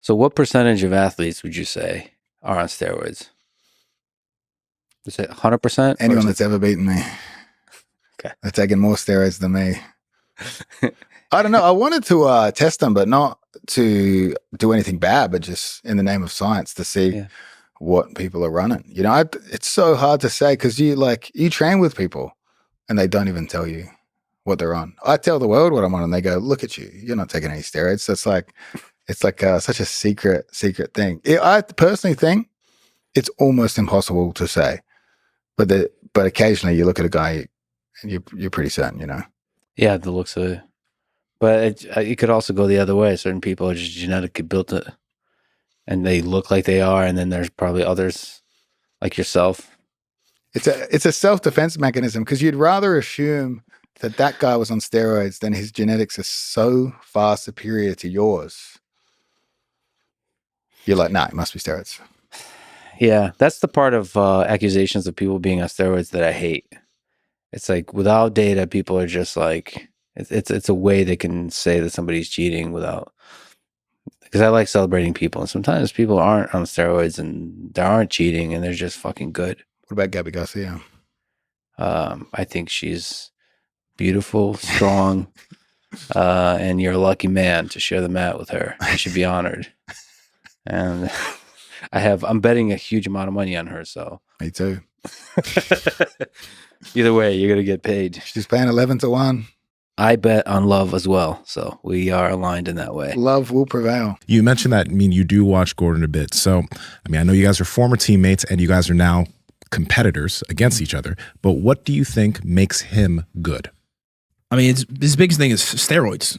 So what percentage of athletes would you say are on steroids? Is it 100%? Anyone that's ever beaten me. Okay. They're taking more steroids than me. I don't know. I wanted to test them, but not to do anything bad, but just in the name of science to see what people are running. You know, it's so hard to say because you train with people and they don't even tell you what they're on. I tell the world what I'm on and they go, look at you. You're not taking any steroids. So it's like such a secret thing. I personally think it's almost impossible to say. But occasionally you look at a guy and you're pretty certain, you know. Yeah, the looks of it. But it could also go the other way. Certain people are just genetically built it, and they look like they are, and then there's probably others like yourself. It's a self-defense mechanism because you'd rather assume that guy was on steroids than his genetics are so far superior to yours. You're like, nah, it must be steroids. Yeah, that's the part of accusations of people being on steroids that I hate. It's like without data, people are just like, it's a way they can say that somebody's cheating without, because I like celebrating people, and sometimes people aren't on steroids and they aren't cheating and they're just fucking good. What about Gabby Garcia? I think she's beautiful, strong, and you're a lucky man to share the mat with her. You should be honored. And I'm betting a huge amount of money on her, so. Me too. Either way, you're going to get paid. She's paying 11-1. I bet on love as well, so we are aligned in that way. Love will prevail. You mentioned that, I mean, you do watch Gordon a bit. So, I mean, I know you guys are former teammates and you guys are now competitors against each other, but what do you think makes him good? I mean, his biggest thing is steroids.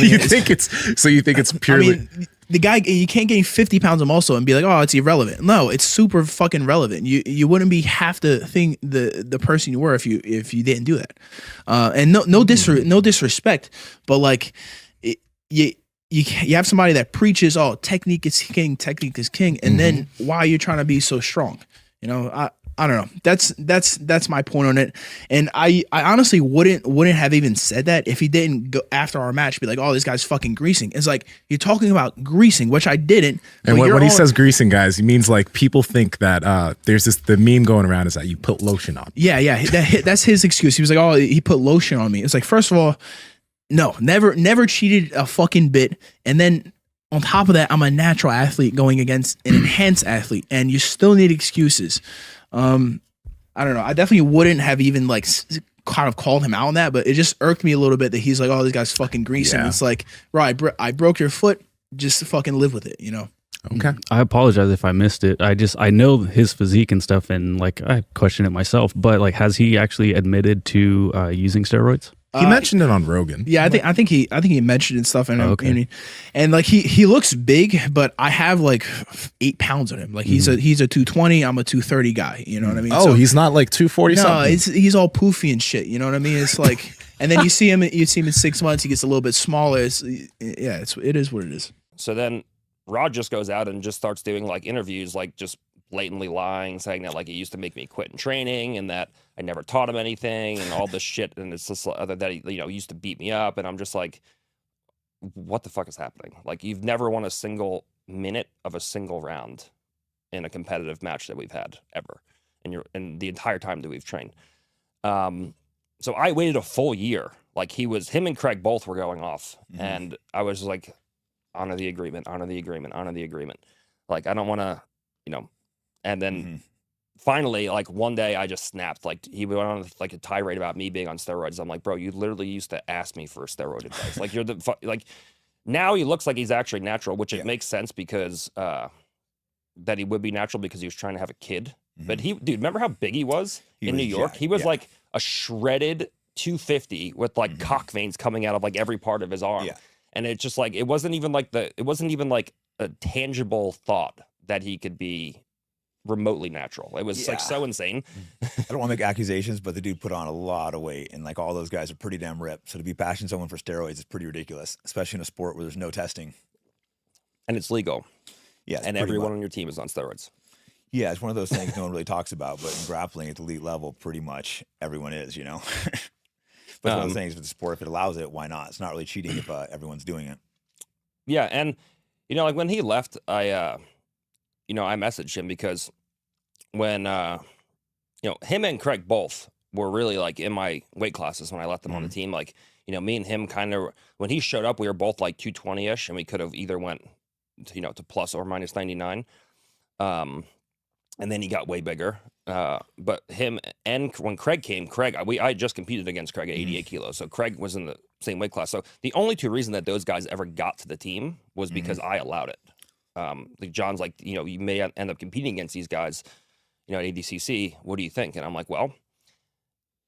You think it's purely... I mean, the guy, you can't gain 50 pounds of muscle and be like, oh, it's irrelevant. No, it's super fucking relevant. You wouldn't be half the thing, the person you were if you didn't do that. And no disrespect, but like you have somebody that preaches, oh, technique is king, and then why you're trying to be so strong? You know, I don't know. That's my point on it. And I honestly wouldn't have even said that if he didn't go after our match be like, oh, this guy's fucking greasing. It's like, you're talking about greasing, which I didn't. And when he says greasing, guys, he means like people think that there's the meme going around is that you put lotion on. Yeah. That's his excuse. He was like, oh, he put lotion on me. It's like, first of all, no, never cheated a fucking bit. And then on top of that, I'm a natural athlete going against an enhanced athlete, and you still need excuses. I don't know. I definitely wouldn't have even like kind of called him out on that, but it just irked me a little bit that he's like, oh, this guy's fucking greasing. Yeah. It's like, right, I broke your foot. Just fucking live with it, you know? Okay. I apologize if I missed it. I know his physique and stuff, and like I question it myself, but like, has he actually admitted to using steroids? He mentioned it on Rogan. Yeah, I think he mentioned it and stuff. And okay. And like he looks big, but I have like 8 pounds on him. Like he's a 220. I'm a 230 guy. You know what I mean? Oh, so he's not like 240 something. No, he's all poofy and shit. You know what I mean? It's like, and then you see him in 6 months, he gets a little bit smaller. It is what it is. So then Rod just goes out and just starts doing like interviews, like just blatantly lying, saying that like he used to make me quit in training and that I never taught him anything and all this shit, and it's just that he, he used to beat me up, and I'm just like, what the fuck is happening? Like, you've never won a single minute of a single round in a competitive match that we've had ever in the entire time that we've trained. So I waited a full year. Like, him and Craig both were going off, and I was like, honor the agreement. Like, I don't want to, and then finally, like, one day I just snapped. Like, he went on like a tirade about me being on steroids. I'm like, bro, you literally used to ask me for steroid advice. Like, you're like, now he looks like he's actually natural, which it makes sense because that he would be natural because he was trying to have a kid. But dude, remember how big he was in New York? He was like a shredded 250 with like cock veins coming out of like every part of his arm. Yeah. And it's just like, it wasn't even like a tangible thought that he could be remotely natural. It was like so insane. I don't want to make accusations, but the dude put on a lot of weight, and like all those guys are pretty damn ripped. So to be bashing someone for steroids is pretty ridiculous, especially in a sport where there's no testing. And it's legal. Yeah. And everyone on your team is on steroids. Yeah, it's one of those things no one really talks about, but in grappling at the elite level, pretty much everyone is, But it's one of those things with the sport, if it allows it, why not? It's not really cheating if everyone's doing it. Yeah, and You know, like when he left, I messaged him because when, him and Craig both were really like in my weight classes when I left them on the team. Like, me and him kind of, when he showed up, we were both like 220-ish, and we could have either went, to plus or minus 99. And then he got way bigger. But him and when Craig came, I just competed against Craig at 88 kilos. So Craig was in the same weight class. So the only two reasons that those guys ever got to the team was because I allowed it. Like John's like, you may end up competing against these guys, at ADCC. What do you think? And I'm like, well,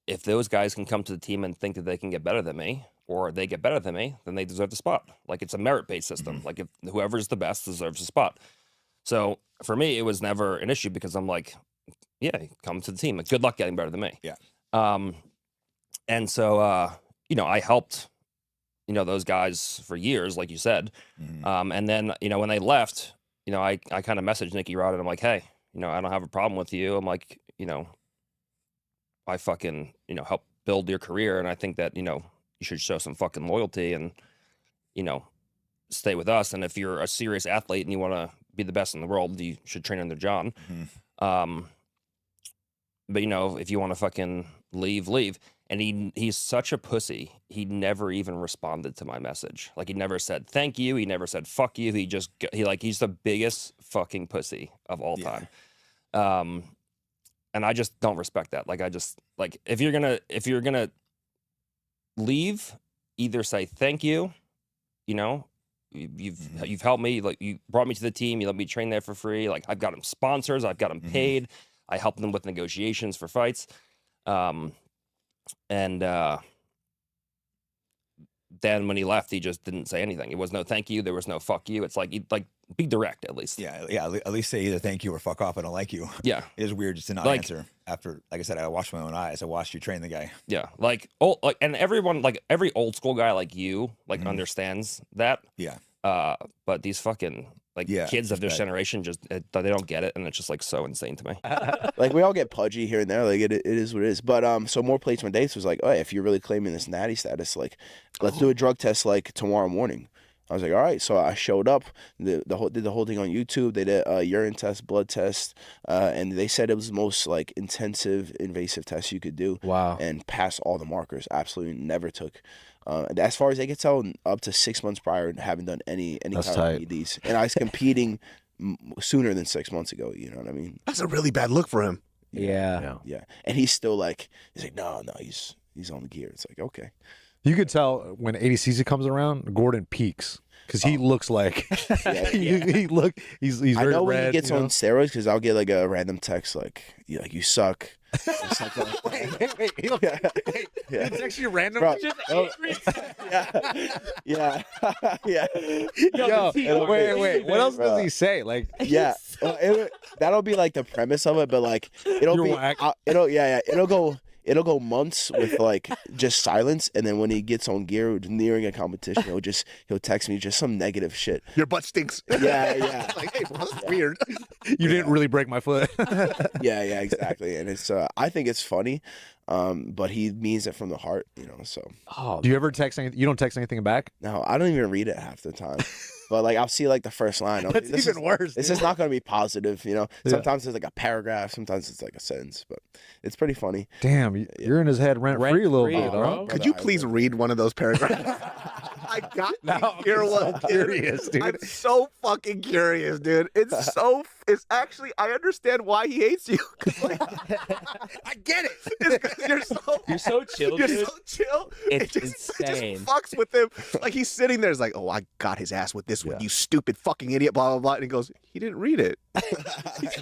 if those guys can come to the team and think that they can get better than me, or they get better than me, then they deserve the spot. Like it's a merit-based system. Like if whoever's the best deserves a spot. So for me, it was never an issue because I'm like, yeah, come to the team. Like, good luck getting better than me. Yeah. And so, I helped, those guys for years, like you said. And then, when they left, I kind of messaged Nicky Rod and I'm like, hey, I don't have a problem with you. I'm like, I fucking, help build your career. And I think that, you should show some fucking loyalty and, stay with us. And if you're a serious athlete and you want to be the best in the world, you should train under John. But if you want to fucking leave. And he's such a pussy. He never even responded to my message. Like he never said thank you. He never said fuck you. He's the biggest fucking pussy of all time. And I just don't respect that. Like if you're gonna leave, either say thank you. You've helped me. Like you brought me to the team. You let me train there for free. Like I've got them sponsors. I've got them paid. I helped them with negotiations for fights. And then when he left, he just didn't say anything. It was no thank you. There was no fuck you. It's like be direct at least. Yeah. At least say either thank you or fuck off. I don't like you. Yeah, it is weird just to not answer after. Like I said, I watched my own eyes. I watched you train the guy. Yeah, and everyone, like every old school guy like you, understands that. Yeah. But these fucking kids of this generation just they don't get it, and it's just like so insane to me. Like we all get pudgy here and there. Like it is what it is. But so more plates, when Dates was like, oh, if you're really claiming this natty status, like let's do a drug test like tomorrow morning. I was like, all right. So I showed up, did the whole thing on YouTube. They did a urine test, blood test, and they said it was the most like intensive, invasive test you could do. Wow. And passed all the markers. Absolutely never took. As far as they could tell, up to 6 months prior, haven't done any kind of EDs. And I was competing sooner than 6 months ago. You know what I mean? That's a really bad look for him. Yeah. And he's still like, no, he's on the gear. It's like, okay. You could tell when ADCC comes around, Gordon peaks because he looks like he's I very know when red, he gets on steroids because I'll get like a random text like you suck. Or something like that. Wait, Yeah. It's actually random. Bro, Just yeah. Yo, wait. What else does he say? Like, that'll be like the premise of it, but like it'll You're be whack. it'll go months with like just silence, and then when he gets on gear nearing a competition, he'll text me just some negative shit. your butt stinks. Yeah. Like, hey, bro, that's weird. You didn't really break my foot. Yeah, exactly. And it's I think it's funny, but he means it from the heart, so. Do you ever text anything? You don't text anything back? No, I don't even read it half the time. But like I'll see like the first line. That's even worse. This is not going to be positive, Sometimes it's like a paragraph, sometimes it's like a sentence, but it's pretty funny. Damn, you're in his head rent free a little bit, bro. huh? Could you please read one of those paragraphs? I got to hear one. Curious, dude. I'm so fucking curious, dude. It's actually, I understand why he hates you. Like, I get it. It's 'cause You're so chill, You're dude. so chill. It's It just insane. fucks with him. Like he's sitting there, he's like, "Oh, I got his ass with this one, you stupid fucking idiot." Blah blah blah. And he goes, "He didn't read it." It's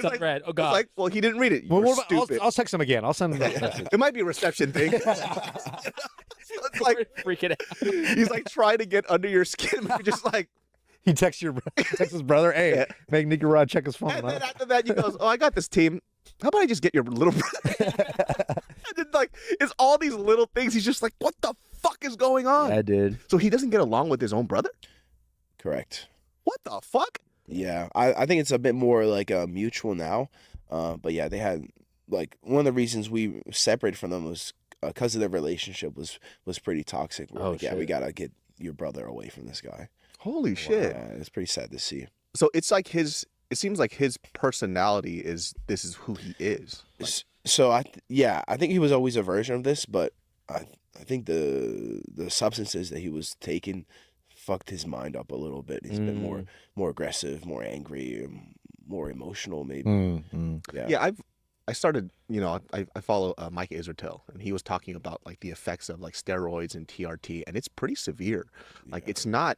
unread. Oh It's god. like, well, he didn't read it. Well, You're what about, stupid. I'll text him again. I'll send him that message. It might be a reception thing. It's like Freaking out. he's like trying to get under your skin. Maybe just like he texts his brother, "Hey, make Nicky Rod check his phone." And then after that, he goes, "Oh, I got this team. How about I just get your little brother?" And then like it's all these little things. He's just like, "What the fuck is going on?" I did. So he doesn't get along with his own brother? Correct. What the fuck? Yeah, I think it's a bit more like mutual now. But yeah, they had like one of the reasons we separated from them was because of their relationship was pretty toxic. We're like, yeah, we gotta get your brother away from this guy. Holy shit! It's pretty sad to see. So it's like his. It seems like his personality is this is who he is. So I think he was always a version of this, but I think the substances that he was taking fucked his mind up a little bit. He's been more aggressive, more angry, more emotional, maybe. Yeah, I started, I follow Mike Israel, and he was talking about like the effects of like steroids and TRT, and it's pretty severe. Like it's not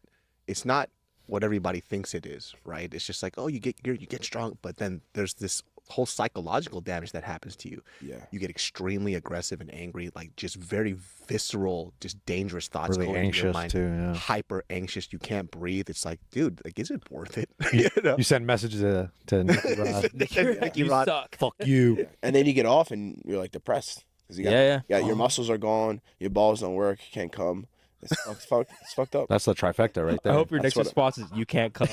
what everybody thinks it is, right? It's just like, oh, you get strong, but then there's this whole psychological damage that happens to you. Yeah. You get extremely aggressive and angry, like just very visceral, just dangerous thoughts Really going into your mind. anxious too, yeah. Hyper anxious, you can't breathe. It's like, dude, like, is it worth it? You send messages to Nicky Rod. Nicky Rod, fuck you. Yeah. And then you get off and you're like depressed. Your muscles are gone, your balls don't work, you can't come. It's fucked up. That's the trifecta right there. I hope your next response is you can't come.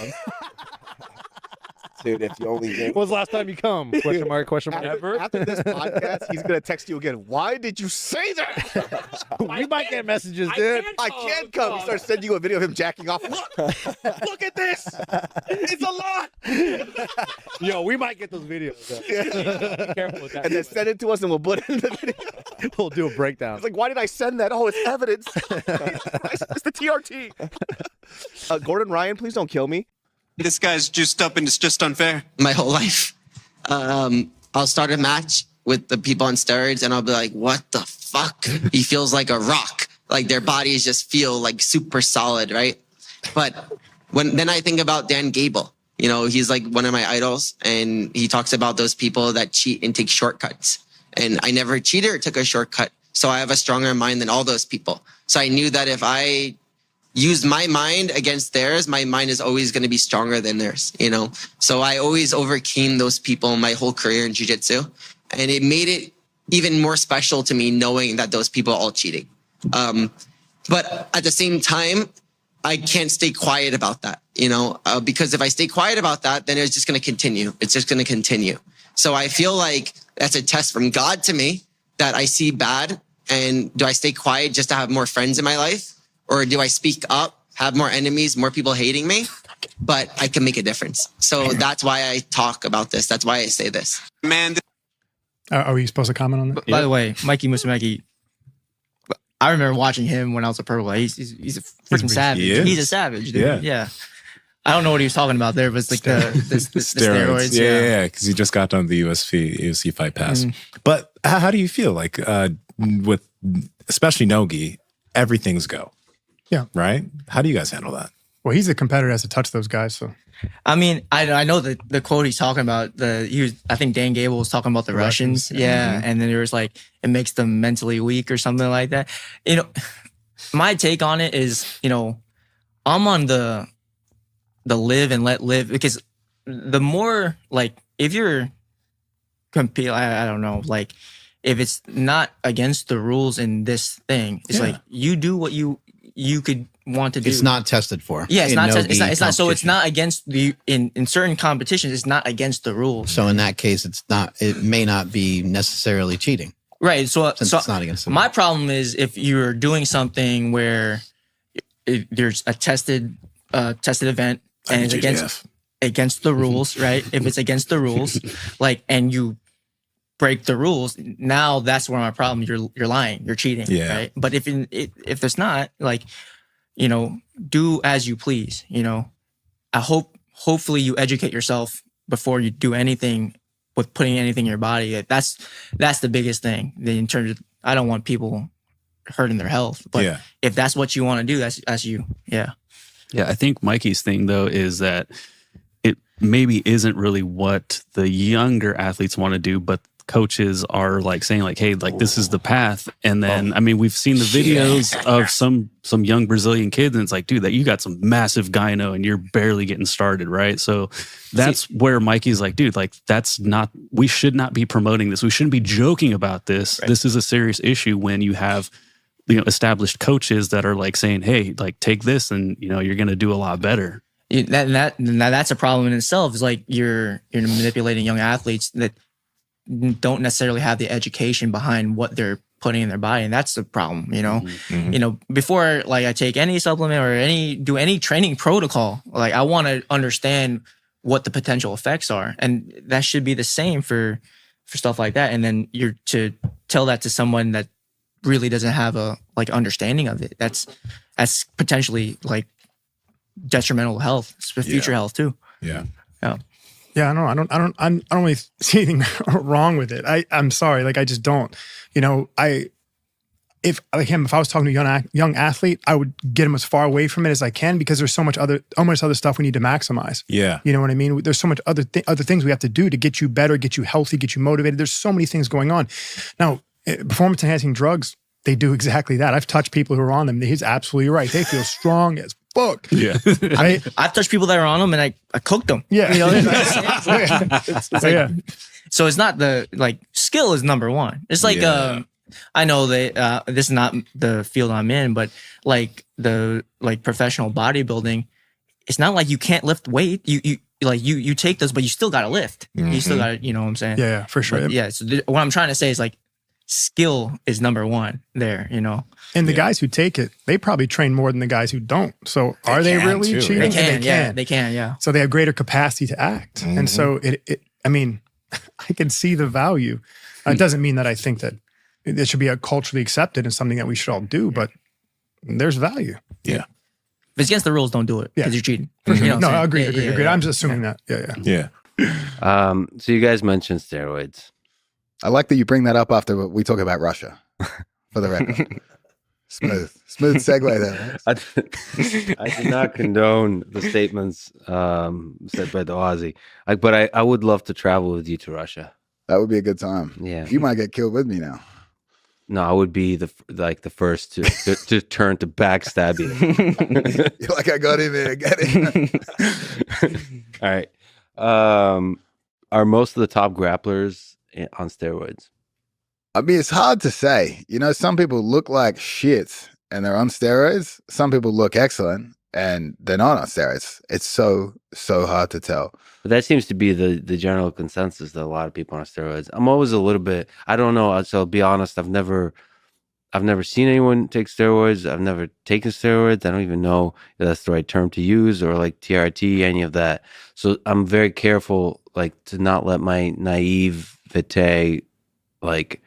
Dude, if you only When was the last time you come? Question mark, question mark. After this podcast, he's gonna text you again. Why did you say that? We might get messages, dude. I can't come. He starts sending you a video of him jacking off. Look at this. It's a lot. Yo, we might get those videos. Be careful with that. And then send it to us, and we'll put it in the video. We'll do a breakdown. It's like, why did I send that? Oh, it's evidence. It's the TRT. Gordon Ryan, please don't kill me. This guy's juiced up and it's just unfair. My whole life. I'll start a match with the people on steroids and I'll be like, what the fuck? He feels like a rock. Like their bodies just feel like super solid, right? But then I think about Dan Gable. He's like one of my idols and he talks about those people that cheat and take shortcuts. And I never cheated or took a shortcut. So I have a stronger mind than all those people. So I knew that if I use my mind against theirs, my mind is always going to be stronger than theirs, So I always overcame those people my whole career in jiu-jitsu. And it made it even more special to me knowing that those people are all cheating. But at the same time, I can't stay quiet about that, because if I stay quiet about that, then it's just going to continue. It's just going to continue. So I feel like that's a test from God to me that I see bad. And do I stay quiet just to have more friends in my life? Or do I speak up, have more enemies, more people hating me? But I can make a difference. So that's why I talk about this. That's why I say this. Man. Are we supposed to comment on that? By the way, Mikey Musumeci, I remember watching him when I was a purple. He's a freaking savage. He's a savage, dude. Yeah. I don't know what he was talking about there, but it's like the steroids. Yeah, because he just got done the UFC Fight Pass. But how do you feel like with especially Nogi, everything's go? Yeah. Right? How do you guys handle that? Well, he's a competitor, has to touch those guys. So, I mean, I know the quote he's talking about. I think Dan Gable was talking about the Russians. Yeah. And then there was like, it makes them mentally weak or something like that. My take on it is, I'm on the live and let live, because the more like, if you're I don't know, like if it's not against the rules in this thing, it's like you do what you could want to do. It's not tested for. Yeah, it's not. It's not. So it's not against the in certain competitions. It's not against the rules. So in that case, it's not. It may not be necessarily cheating. Right. So it's not against. My problem is if you're doing something where there's a tested event and it's against the rules, right? If it's against the rules, and you break the rules, now that's where my problem. You're lying, you're cheating, right? But if it's not, do as you please. Hopefully you educate yourself before you do anything with putting anything in your body. That's the biggest thing. In terms of, I don't want people hurting their health, but if that's what you want to do, that's you. Yeah. Yeah, I think Mikey's thing though is that it maybe isn't really what the younger athletes want to do, but coaches are like saying like, hey, like this is the path. And then, I mean, we've seen the videos of some young Brazilian kids and it's like, dude, that you got some massive gyno and you're barely getting started. Right. So that's where Mikey's like, dude, like that's not, we should not be promoting this. We shouldn't be joking about this. Right. This is a serious issue when you have, established coaches that are like saying, hey, like take this and, you're going to do a lot better. That's a problem in itself. Is like you're manipulating young athletes that don't necessarily have the education behind what they're putting in their body, and that's the problem. You know, before like I take any supplement or do any training protocol, like I want to understand what the potential effects are, and that should be the same for stuff like that. And then you're to tell that to someone that really doesn't have a like understanding of it. That's potentially like detrimental health, for future health too. Yeah. Yeah, I don't really see anything wrong with it. I'm sorry, like I just don't. You know, if I was talking to a young athlete, I would get him as far away from it as I can, because there's so much other stuff we need to maximize. Yeah, you know what I mean. There's so much other things we have to do to get you better, get you healthy, get you motivated. There's so many things going on. Now, performance enhancing drugs, they do exactly that. I've touched people who are on them. He's absolutely right. They feel strong as fuck. Yeah, right? I've touched people that are on them, and I cooked them. Yeah, you know. It's like, so it's not the like skill is number one. It's like I know that this is not the field I'm in, but like the professional bodybuilding, it's not like you can't lift weight. You take those, but you still got to lift. You still got to, you know what I'm saying? Yeah, for sure. But, yeah. So what I'm trying to say is like skill is number one there, you know. And the guys who take it, they probably train more than the guys who don't. So are they really cheating? They can, yeah. So they have greater capacity to act. And so I mean, I can see the value. It doesn't mean that I think that it should be culturally accepted and something that we should all do, but there's value. Yeah. If it's against the rules, don't do it because you're cheating. For sure. You know No, agreed. I'm just assuming that. Yeah. So you guys mentioned steroids. I like that you bring that up after we talk about Russia, for the record. Smooth segue there. I did not condone the statements said by the Aussie, but I would love to travel with you to Russia. That would be a good time. Yeah, you might get killed with me now. No, I would be the first to turn to backstab you. You're like, I got in there, get in. All right. Are most of the top grapplers on steroids? I mean, it's hard to say. You know, some people look like shit and they're on steroids. Some people look excellent and they're not on steroids. It's so hard to tell. But that seems to be the general consensus that a lot of people are on steroids. I'm always a little bit, I don't know. So I'll be honest, I've never seen anyone take steroids. I've never taken steroids. I don't even know if that's the right term to use, or like TRT, any of that. So I'm very careful, like, to not let my naivete, like,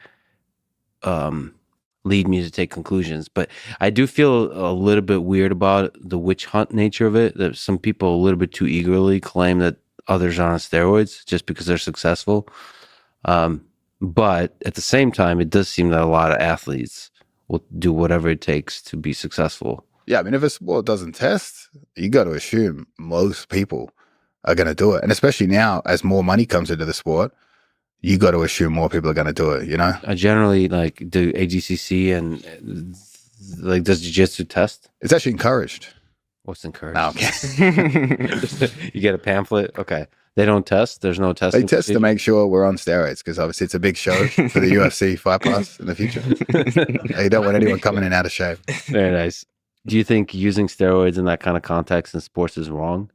lead me to take conclusions. But I do feel a little bit weird about the witch hunt nature of it, that some people a little bit too eagerly claim that others are on steroids just because they're successful. But at the same time, it does seem that a lot of athletes will do whatever it takes to be successful. Yeah, I mean, if a sport doesn't test, you got to assume most people are going to do it. And especially now, as more money comes into the sport, you got to assume more people are going to do it, you know? I generally like do ADCC and like, does jiu-jitsu test? It's actually encouraged. What's encouraged? Oh, okay. You get a pamphlet? Okay. They don't test? There's no testing? They test to make sure we're on steroids, because obviously it's a big show for the UFC Fight Pass in the future. You don't want anyone coming in out of shape. Very nice. Do you think using steroids in that kind of context in sports is wrong?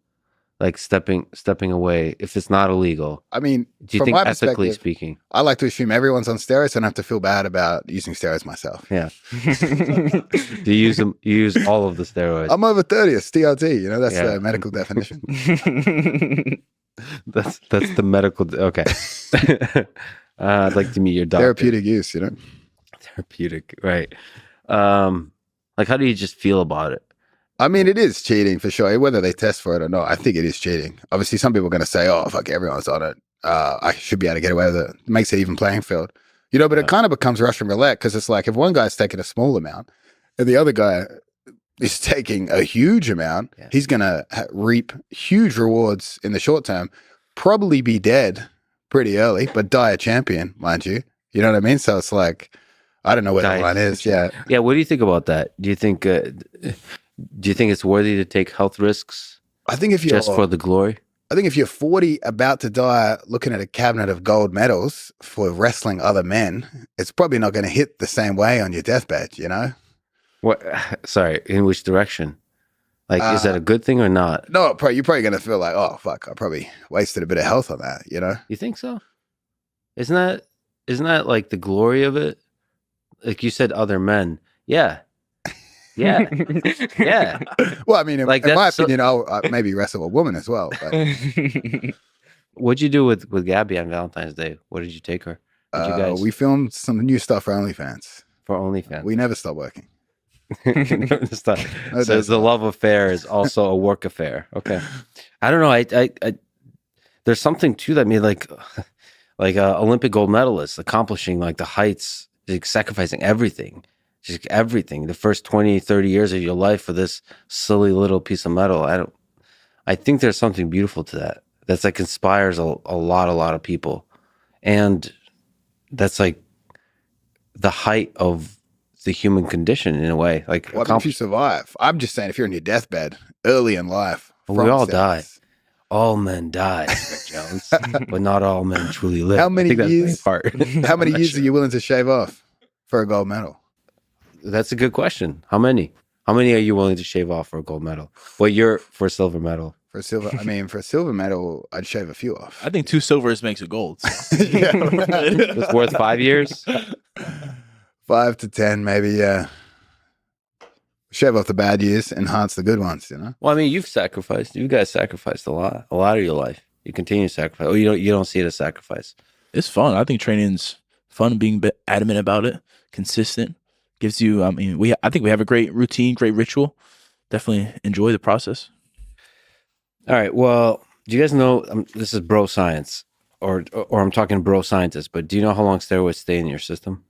Like stepping away if it's not illegal? I mean, do you from think my ethically perspective, speaking? I like to assume everyone's on steroids, and I have to feel bad about using steroids myself. Yeah. Do you use them? You use all of the steroids? I'm over 30. It's TRT. You know, that's the medical definition. That's the medical. Okay. I'd like to meet your doctor. Therapeutic use, you know. Therapeutic, right? Like, how do you just feel about it? I mean, it is cheating for sure. Whether they test for it or not, I think it is cheating. Obviously, some people are going to say, "Oh, fuck, everyone's on it. I should be able to get away with it." It makes it even playing field, you know. But it kind of becomes Russian roulette, because it's like if one guy's taking a small amount and the other guy is taking a huge amount, he's going to reap huge rewards in the short term. Probably be dead pretty early, but die a champion, mind you. You know what I mean? So it's like, I don't know where the line is. Yeah. Yeah. What do you think about that? Do you think it's worthy to take health risks? I think if you're just for the glory. I think if you're 40, about to die, looking at a cabinet of gold medals for wrestling other men, it's probably not going to hit the same way on your deathbed. You know? What? Sorry. In which direction? Like, is that a good thing or not? No, you're probably going to feel like, oh fuck, I probably wasted a bit of health on that. You know? You think so? Isn't that like the glory of it? like you said, other men. Yeah. Yeah. Yeah. Well, I mean, in, Like, in my that's so- opinion, I'll maybe wrestle a woman as well. But What'd you do with Gabby on Valentine's Day? What did you take her? Did you guys we filmed some new stuff for OnlyFans. for OnlyFans? We never stop working. Stop. No, So that's the not. love affair is also a work affair. Okay. I don't know. I there's something to that. I mean, like Olympic gold medalists accomplishing like the heights, like sacrificing everything, just everything. The first 20, 30 years of your life for this silly little piece of metal. I think there's something beautiful to that. That's like inspires a lot of people. And that's like the height of the human condition in a way. Like Well, if you survive, I'm just saying, if you're in your deathbed early in life, we from all steroids. die. All men die, Rick Jones, but not all men truly live. How many I think that's years? the part. How many I'm not years sure. are you willing to shave off for a gold medal? That's a good question. How many? How many are you willing to shave off for a gold medal? Well, you're for a silver medal. For a silver, I mean, for a silver medal, I'd shave a few off. I think 2 silvers makes a gold. So. It's worth 5 years. 5 to 10, maybe. Yeah. Shave off the bad years, enhance the good ones. You know. Well, I mean, you've sacrificed. You guys sacrificed a lot of your life. You continue to sacrifice. Oh, you don't see it as sacrifice. It's fun. I think training's fun. Being adamant about it, consistent, gives you. I mean, I think we have a great routine, great ritual. Definitely enjoy the process. All right. Well, do you guys know this is bro science, or I'm talking bro scientists? But do you know how long steroids stay in your system?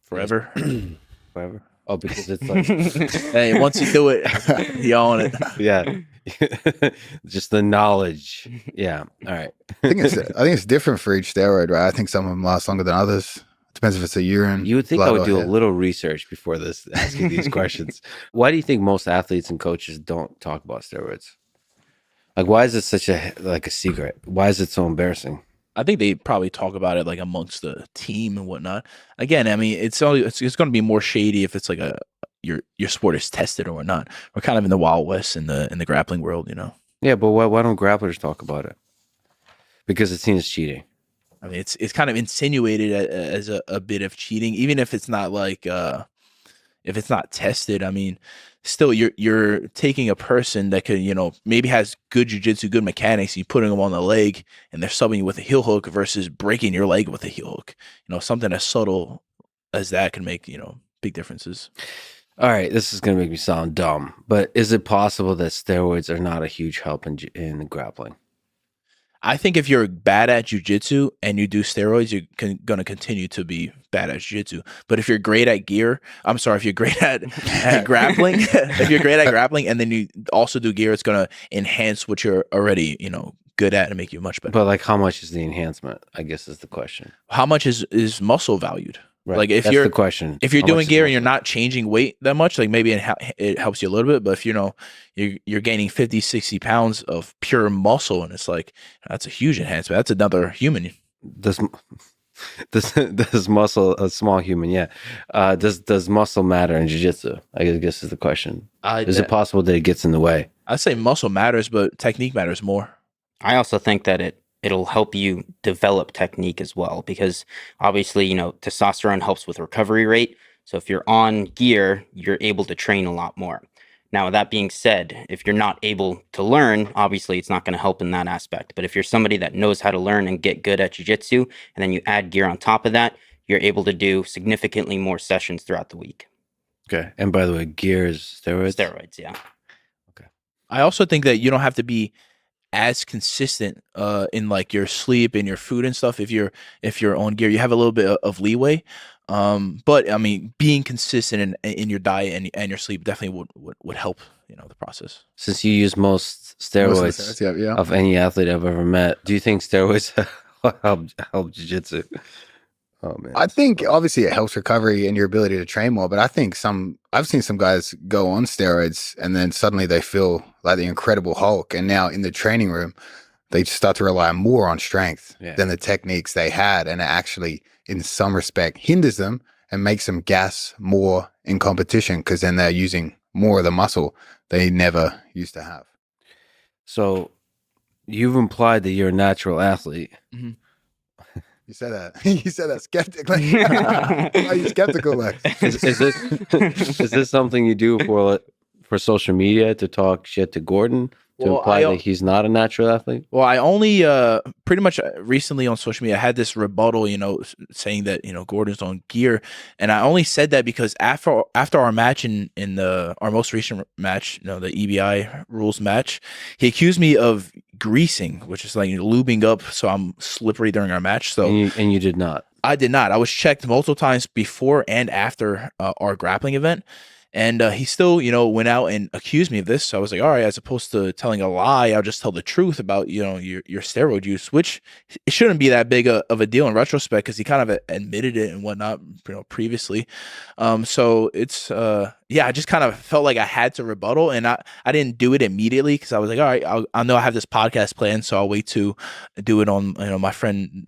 Forever. Forever. Oh, because it's like, hey, once you do it, you own it. Yeah. Just the knowledge. Yeah. All right. I think it's different for each steroid, right? I think some of them last longer than others. Depends if it's a urine. You would think I blood, would do or a hair. little research before this, asking these questions. Why do you think most athletes and coaches don't talk about steroids? Like, why is it such a secret? Why is it so embarrassing? I think they probably talk about it like amongst the team and whatnot. Again, I mean, it's going to be more shady if it's like your sport is tested or not. We're kind of in the Wild West in the grappling world, you know. Yeah, but why don't grapplers talk about it? Because it's seen as cheating. I mean, it's kind of insinuated as a bit of cheating, even if it's not like if it's not tested. I mean, still you're taking a person that could, you know, maybe has good jiu-jitsu, good mechanics, and you putting them on the leg and they're subbing you with a heel hook versus breaking your leg with a heel hook. You know, something as subtle as that can make, you know, big differences. All right, this is going to make me sound dumb, but is it possible that steroids are not a huge help in grappling? I think if you're bad at jiu-jitsu and you do steroids, you're going to continue to be bad at jiu-jitsu. But if you're great at if you're great at grappling, if you're great at grappling and then you also do gear, it's going to enhance what you're already, you know, good at and make you much better. But like, how much is the enhancement? I guess is the question. How much is muscle valued? Right. Like if That's you're the question. if you're How doing much is gear muscle? and you're not changing weight that much, like maybe it helps you a little bit. But if you know you're gaining 50, 60 pounds of pure muscle, and it's like that's a huge enhancement. That's another human. Does muscle, a small human? Yeah. Does muscle matter in jiu-jitsu? I guess is the question. Is it possible that it gets in the way? I'd say muscle matters, but technique matters more. I also think that it'll help you develop technique as well, because obviously, you know, testosterone helps with recovery rate. So if you're on gear, you're able to train a lot more. Now, with that being said, if you're not able to learn, obviously it's not going to help in that aspect. But if you're somebody that knows how to learn and get good at jiu-jitsu, and then you add gear on top of that, you're able to do significantly more sessions throughout the week. Okay. And by the way, gear is steroids? Steroids, yeah. I also think that you don't have to be as consistent in like your sleep and your food and stuff. If you're on gear, you have a little bit of leeway. But I mean, being consistent in your diet and your sleep definitely would help, you know, the process. Since you use most steroids yeah. of any athlete I've ever met, do you think steroids help jiu-jitsu? Oh man. I think obviously it helps recovery and your ability to train more, but I think I've seen some guys go on steroids and then suddenly they feel like the Incredible Hulk, and now in the training room they start to rely more on strength than the techniques they had, and it actually in some respect hinders them and makes them gas more in competition because then they're using more of the muscle they never used to have. So you've implied that you're a natural athlete. Mm-hmm. You said that. You said that skeptically. Why are you skeptical, Lex? Is this something you do for social media to talk shit to Gordon to imply that he's not a natural athlete? Well, I only pretty much recently on social media I had this rebuttal, saying that Gordon's on gear, and I only said that because after our match in our most recent match, the EBI rules match, he accused me of greasing, which is like lubing up, so I'm slippery during our match. So and you did not. I did not. I was checked multiple times before and after our grappling event. And he still, went out and accused me of this. So I was like, all right, as opposed to telling a lie, I'll just tell the truth about, your steroid use, which it shouldn't be that big of a deal in retrospect because he kind of admitted it and whatnot, previously. So it's, I just kind of felt like I had to rebuttal, and I didn't do it immediately because I was like, all right, I know I have this podcast planned, so I'll wait to do it on, my friend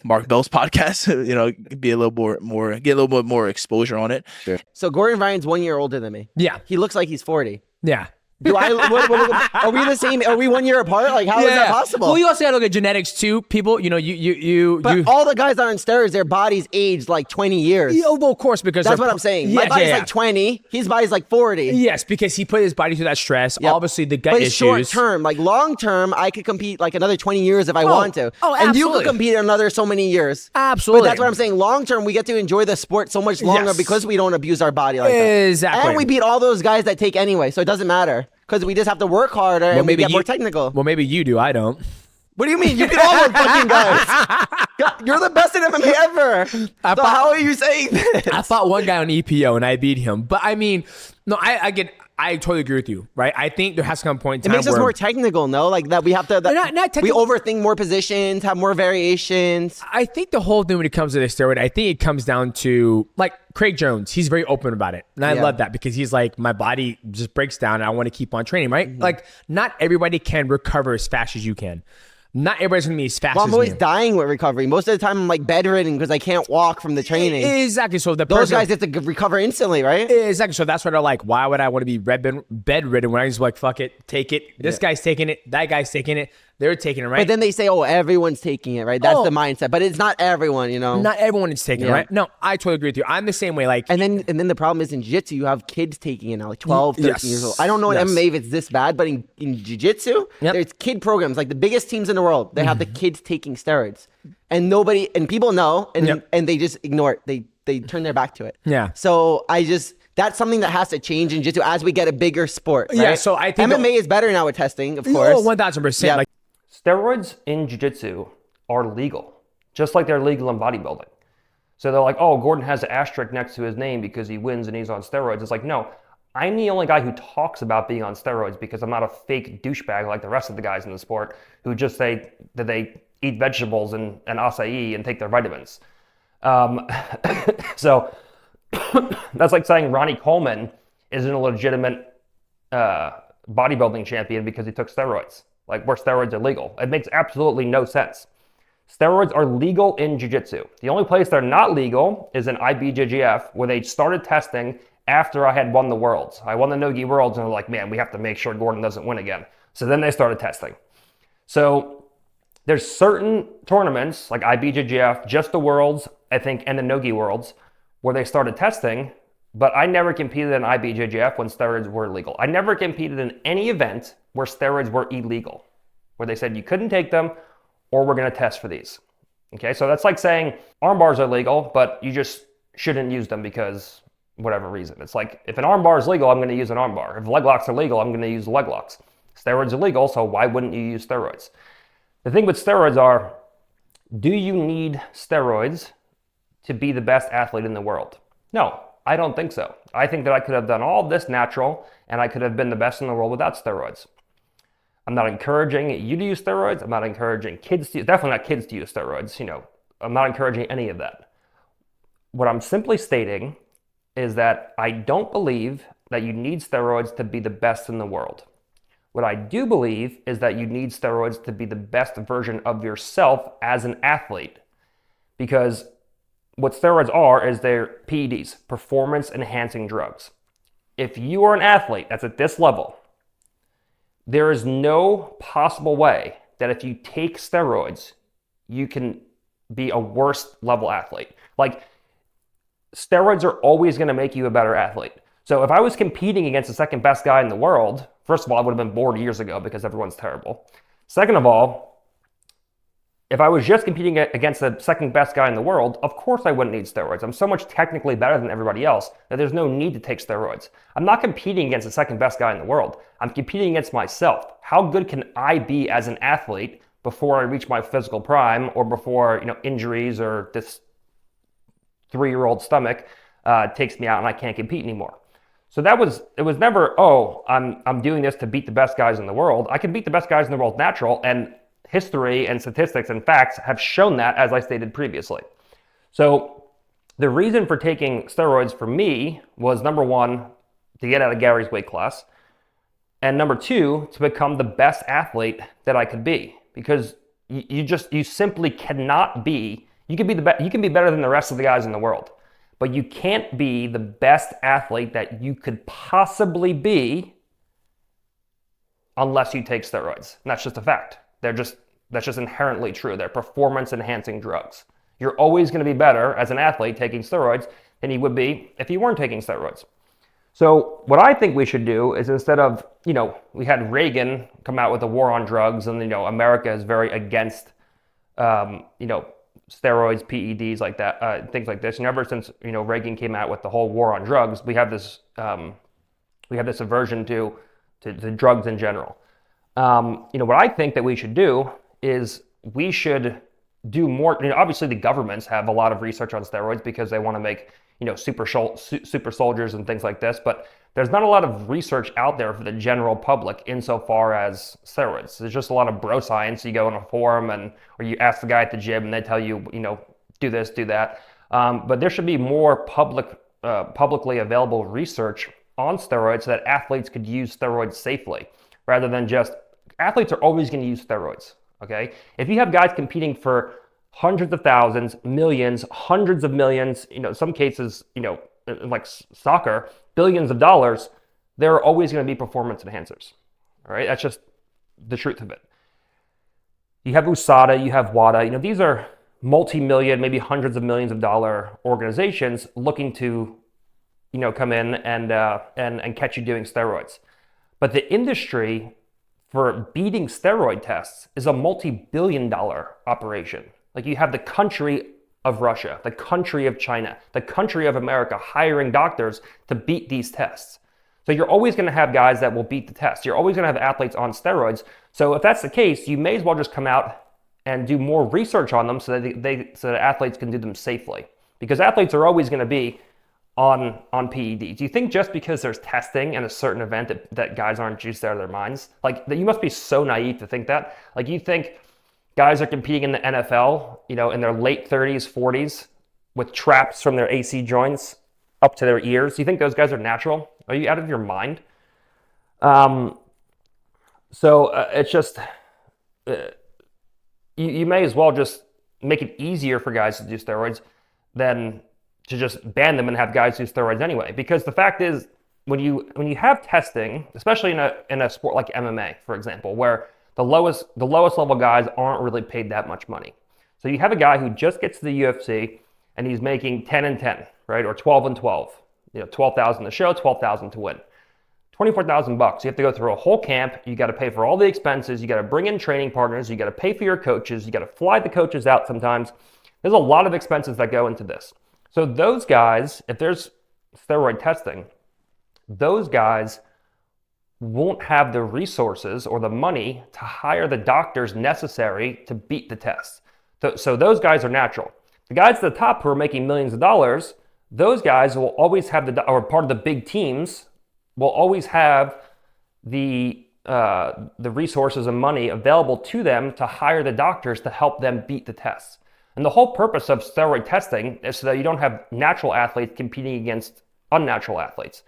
Mark Bell's podcast. Be a little more, get a little bit more exposure on it. Sure. So Gordon Ryan's 1 year older than me. Yeah. He looks like he's 40. Yeah. Are we the same? Are we 1 year apart? Like, how is that possible? Well, you also gotta look at genetics too. People, But all the guys that are on steroids, their bodies aged like 20 years. Yeah, well, of course, because that's what I'm saying. My body's like 20. His body's like 40. Yes, because he put his body through that stress. Yep. Obviously, the gut issues. Short term, like long term, I could compete like another 20 years if I want to. Oh, absolutely. And you could compete another so many years. Absolutely. But that's what I'm saying. Long term, we get to enjoy the sport so much longer because we don't abuse our body like that. Exactly. And we beat all those guys that take anyway, so it doesn't matter. Because we just have to work harder and we get more technical. Well, maybe you do. I don't. What do you mean? You can all those fucking guys. You're the best in MMA ever. So how are you saying this? I fought one guy on EPO and I beat him. But I mean, no, I totally agree with you, right? I think there has to come a point in time it makes us more technical, no? Like that we have to, we overthink more positions, have more variations. I think the whole thing when it comes to the steroid, I think it comes down to like Craig Jones. He's very open about it. And I love that because he's like, my body just breaks down and I want to keep on training, right? Mm-hmm. Like not everybody can recover as fast as you can. Not everybody's gonna be as fast as me. I'm always dying with recovery. Most of the time, I'm like bedridden because I can't walk from the training. Exactly. So those guys have to recover instantly, right? Exactly. So that's why they're like, why would I want to be bedridden when I just like, fuck it, take it. This guy's taking it. That guy's taking it. They're taking it, right? But then they say, oh, everyone's taking it, right? That's the mindset. But it's not everyone, Not everyone is taking it, right? No, I totally agree with you. I'm the same way. Like, and then the problem is in jiu-jitsu, you have kids taking it now, like 12, 13 years old. I don't know in MMA if it's this bad, but in jiu-jitsu, there's kid programs. Like the biggest teams in the world, they have the kids taking steroids. And people know, and they just ignore it. They turn their back to it. Yeah. So that's something that has to change in jiu-jitsu as we get a bigger sport, right? Yeah, so I think MMA is better now with testing, of course. Oh, 1,000%. Yeah. Like, steroids in jiu-jitsu are legal, just like they're legal in bodybuilding. So they're like, oh, Gordon has an asterisk next to his name because he wins and he's on steroids. It's like, no, I'm the only guy who talks about being on steroids because I'm not a fake douchebag like the rest of the guys in the sport who just say that they eat vegetables and acai and take their vitamins. So that's like saying Ronnie Coleman isn't a legitimate bodybuilding champion because he took steroids. Like where steroids are legal. It makes absolutely no sense. Steroids are legal in jiu-jitsu. The only place they're not legal is in IBJJF, where they started testing after I had won the Worlds. I won the Nogi Worlds, and they're like, man, we have to make sure Gordon doesn't win again. So then they started testing. So there's certain tournaments, like IBJJF, just the Worlds, I think, and the Nogi Worlds, where they started testing, but I never competed in IBJJF when steroids were legal. I never competed in any event where steroids were illegal, where they said you couldn't take them or we're going to test for these. Okay, so that's like saying arm bars are legal, but you just shouldn't use them because whatever reason. It's like if an arm bar is legal, I'm going to use an arm bar. If leg locks are legal, I'm going to use leg locks. Steroids are legal, so why wouldn't you use steroids? The thing with steroids are, do you need steroids to be the best athlete in the world? No, I don't think so. I think that I could have done all this natural and I could have been the best in the world without steroids. I'm not encouraging you to use steroids. I'm not encouraging kids to, definitely not kids to use steroids. I'm not encouraging any of that. What I'm simply stating is that I don't believe that you need steroids to be the best in the world. What I do believe is that you need steroids to be the best version of yourself as an athlete. Because what steroids are is they're PEDs, performance enhancing drugs. If you are an athlete that's at this level, there is no possible way that if you take steroids, you can be a worse level athlete. Like, steroids are always going to make you a better athlete. So if I was competing against the second best guy in the world, first of all, I would have been bored years ago because everyone's terrible. Second of all, if I was just competing against the second best guy in the world, of course I wouldn't need steroids. I'm so much technically better than everybody else that there's no need to take steroids. I'm not competing against the second best guy in the world. I'm competing against myself. How good can I be as an athlete before I reach my physical prime, or before, you know, injuries or this 3-year-old stomach takes me out and I can't compete anymore? So it was never, oh, I'm doing this to beat the best guys in the world. I can beat the best guys in the world natural, and history and statistics and facts have shown that, as I stated previously. So the reason for taking steroids for me was, number one, to get out of Gary's weight class, and number two, to become the best athlete that I could be. Because you simply cannot be, you can be better than the rest of the guys in the world, but you can't be the best athlete that you could possibly be unless you take steroids. And that's just a fact. That's just inherently true. They're performance enhancing drugs. You're always going to be better as an athlete taking steroids than you would be if you weren't taking steroids. So what I think we should do is, instead of, you know, we had Reagan come out with a war on drugs, and, you know, America is very against, you know, steroids, PEDs, like that, things like this. And ever since, you know, Reagan came out with the whole war on drugs, we have this aversion to drugs in general. You know, what I think that we should do is we should do more. You know, obviously the governments have a lot of research on steroids because they want to make, you know, super soldiers and things like this, but there's not a lot of research out there for the general public insofar as steroids. There's just a lot of bro science. You go on a forum or you ask the guy at the gym and they tell you, you know, do this, do that. But there should be more publicly available research on steroids so that athletes could use steroids safely, rather than just, athletes are always going to use steroids, okay? If you have guys competing for hundreds of thousands, millions, hundreds of millions, you know, some cases, you know, like soccer, billions of dollars, there are always going to be performance enhancers, all right? That's just the truth of it. You have USADA, you have WADA, you know, these are multi-million, maybe hundreds of millions of dollar organizations looking to, you know, come in and catch you doing steroids. But the industry for beating steroid tests is a multi-billion-dollar operation. Like, you have the country of Russia, the country of China, the country of America hiring doctors to beat these tests. So you're always going to have guys that will beat the test. You're always going to have athletes on steroids. So if that's the case, you may as well just come out and do more research on them so that athletes can do them safely. Because athletes are always going to be on PEDs. Do you think just because there's testing and a certain event that guys aren't juiced out of their minds? Like, that, you must be so naive to think that. Like, you think guys are competing in the NFL, you know, in their late 30s, 40s, with traps from their AC joints up to their ears. Do you think those guys are natural? Are you out of your mind? It's just, you may as well just make it easier for guys to do steroids than to just ban them and have guys do steroids anyway. Because the fact is, when you have testing, especially in a sport like MMA, for example, where the lowest level guys aren't really paid that much money. So you have a guy who just gets to the UFC and he's making 10 and 10, right? Or 12 and 12. You know, 12,000 to show, 12,000 to win. $24,000. You have to go through a whole camp. You got to pay for all the expenses. You got to bring in training partners. You got to pay for your coaches. You got to fly the coaches out sometimes. There's a lot of expenses that go into this. So those guys, if there's steroid testing, those guys won't have the resources or the money to hire the doctors necessary to beat the test. So those guys are natural. The guys at the top who are making millions of dollars, those guys will always have or part of the big teams will always have the resources and money available to them to hire the doctors to help them beat the tests. And the whole purpose of steroid testing is so that you don't have natural athletes competing against unnatural athletes.